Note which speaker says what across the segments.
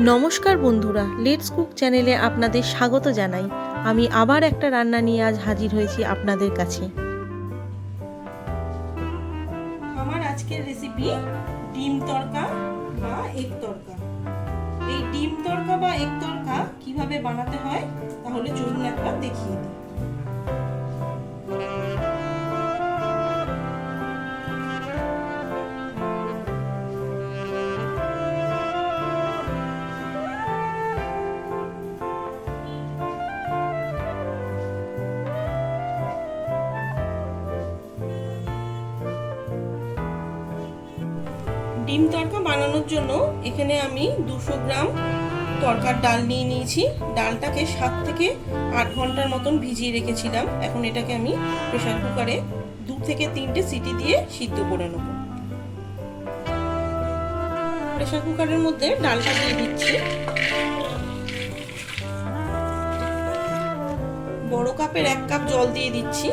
Speaker 1: নমস্কার বন্ধুরা, let's cook চ্যানেলে আপনাদের স্বাগত জানাই। আমি আবার একটা রান্না নিয়ে আজ হাজির হয়েছি আপনাদের কাছে।
Speaker 2: আমার আজকের রেসিপি ডিম তড়কা বা এগ তড়কা। এই ডিম তড়কা বা এগ তড়কা কিভাবে বানাতে হয় তাহলে চলুন একবার দেখিয়ে দিই। ডিম তড়কা বানানোর জন্য এখানে আমি 200 গ্রাম তড়কার ডাল নিয়ে নিয়েছি। ডালটাকে 7 থেকে 8 ঘন্টার মতন ভিজিয়ে রেখেছিলাম। এখন এটাকে আমি প্রেসার কুকারে 2 থেকে 3টে সিটি দিয়ে সিদ্ধ করে নেব। প্রেসার কুকারের মধ্যে ডালটা দিয়ে দিচ্ছি। বড় কাপের 1 কাপ জল দিয়ে দিচ্ছি।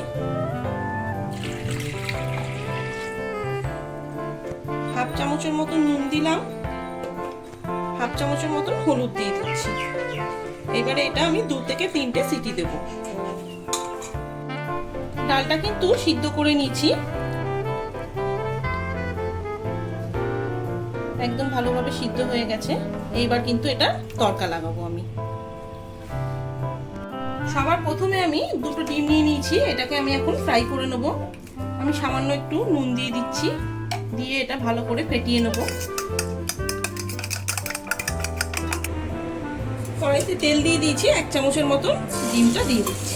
Speaker 2: হাফ চামচের মতো নুন দিলাম, হাফ চামচের মতো হলুদ দিয়ে দিচ্ছি। এবারে এটা আমি 2 থেকে 3টে সিটি দেব। ডালটা কিন্তু সিদ্ধ করে নিয়েছি, একদম ভালোভাবে সিদ্ধ হয়ে গেছে। এইবার কিন্তু এটা তড়কা লাগাবো আমি। সবার প্রথমে আমি 2টো ডিম নিয়ে নিয়েছি, এটাকে আমি এখন ফ্রাই করে নেব। আমি সামান্য একটু নুন দিয়ে দিচ্ছি, দিয়ে এটা ভালো করে ফেটিয়ে নেব। কড়াইতে তেল দিয়ে দিয়েছি, 1 চামচের মতো ডিমটা দিয়ে দিচ্ছি।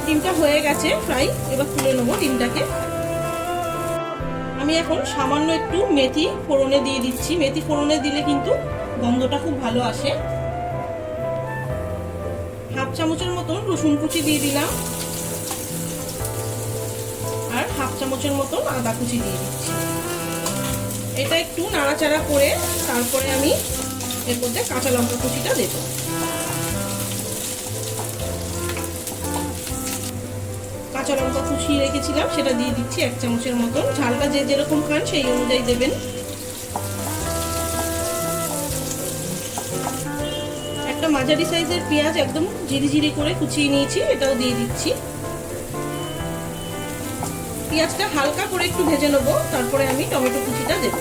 Speaker 2: ডিমটা হয়ে গেছে ফ্রাই, এবার তুলে নেবো ডিমটাকে। আমি এখন সামান্য একটু মেথি ফোড়নে দিয়ে দিচ্ছি। মেথি ফোড়নে দিলে কিন্তু গন্ধটা খুব ভালো আসে। হাফ চামচের মতন রসুন কুচি দিয়ে দিলাম, আর হাফ চামচের মতন আদা কুচি দিয়ে দিচ্ছি। এটা একটু নাড়াচাড়া করে তারপরে আমি এর মধ্যে কাঁচা লঙ্কা কুচিটা দেব। কাঁচা লঙ্কা কুচিয়ে রেখেছিলাম সেটা দিয়ে দিচ্ছি 1 চামচের মতন। ঝালটা যে যেরকম খান সেই অনুযায়ী দেবেন। একটা মাঝারি সাইজের পেঁয়াজ একদম ঝিরিঝিরি করে কুচিয়ে নিয়েছি, এটাও দিয়ে দিচ্ছি। পেঁয়াজটা হালকা করে একটু ভেজে নেবো, তারপরে আমি টমেটো কুচিটা দেব।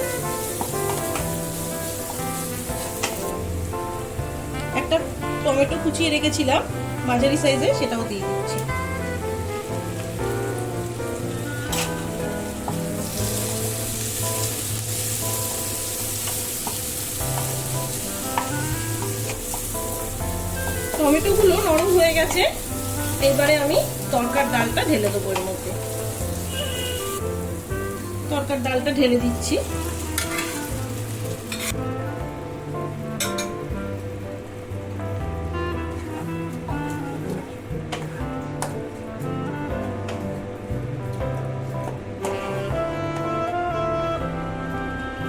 Speaker 2: একটা টমেটো কুচিয়ে রেখেছিলাম মাঝারি সাইজের, সেটাও দিয়ে দিচ্ছি। টমেটোগুলো নরম হয়ে গেছে, এবারে আমি তড়কার ডালটা ঢেলে দেবো এর মধ্যে। তড়কার ডালটা ঢেলে দিচ্ছি।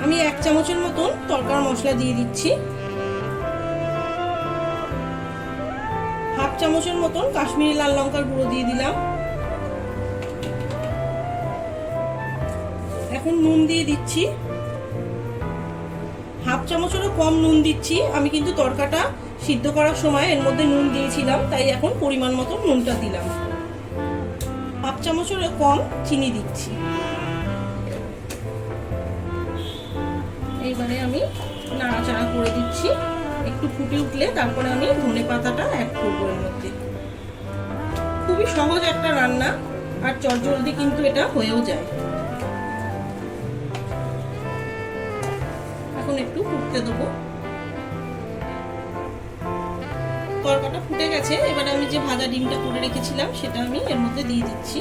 Speaker 2: আমি 1 চামচের মতন তড়কার মশলা দিয়ে দিচ্ছি। হাফ চামচের মতন কাশ্মীরি লাল লঙ্কার গুঁড়ো দিয়ে দিলাম। এখন নুন দিয়ে দিচ্ছি, হাফ চামচেরও কম নুন দিচ্ছি। আমি কিন্তু তড়কাটা সিদ্ধ করার সময় এর মধ্যে নুন দিয়েছিলাম, তাই এখন পরিমাণ মতো নুনটা দিলাম। হাফ চামচেরও কম চিনি দিচ্ছি। এইবারে আমি নাড়াচাড়া করে দিচ্ছি। একটু ফুটে উঠলে তারপরে আমি ধনে পাতাটা অ্যাড করবো এর মধ্যে। খুবই সহজ একটা রান্না, আর চটজলদি কিন্তু এটা হয়েও যায়। এখন একটু ফুটতে দেবো। তড়কাটা ফুটে গেছে, এবার আমি যে ভাজা ডিমটা করে রেখেছিলাম সেটা আমি এর মধ্যে দিয়ে দিচ্ছি।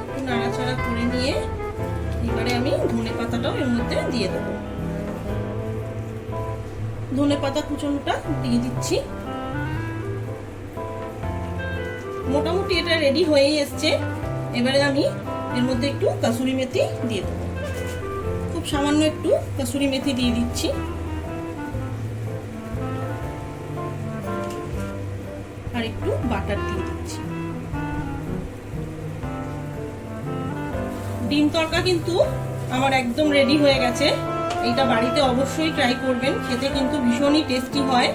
Speaker 2: একটু নাড়াচাড়া করে নিয়ে এবারে আমি ধনে পাতাটাও এর মধ্যে দিয়ে দেবো। ধনে পাতা কুচনোটা দিয়ে দিচ্ছি। মোটামুটি এটা রেডি হয়েই এসছে। এবারে আমি এর মধ্যে একটু কাসুরি মেথি দিয়ে দেবো। খুব সামান্য একটু কাসুরি মেথি দিয়ে দিচ্ছি। আর একটু বাটার দিয়ে দিচ্ছি। ডিম তড়কা কিন্তু আমার একদম রেডি হয়ে গেছে। এইটা বাড়িতে অবশ্যই ট্রাই করবেন, খেতে কিন্তু ভীষণই টেস্টি হয়।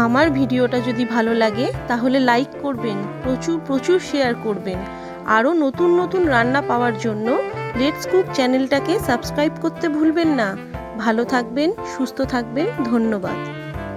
Speaker 1: আমার ভিডিওটা যদি ভালো লাগে তাহলে লাইক করবেন, প্রচুর শেয়ার করবেন। আরও নতুন নতুন রান্না পাওয়ার জন্য লেটস কুক চ্যানেলটাকে সাবস্ক্রাইব করতে ভুলবেন না। ভালো থাকবেন, সুস্থ থাকবেন, ধন্যবাদ।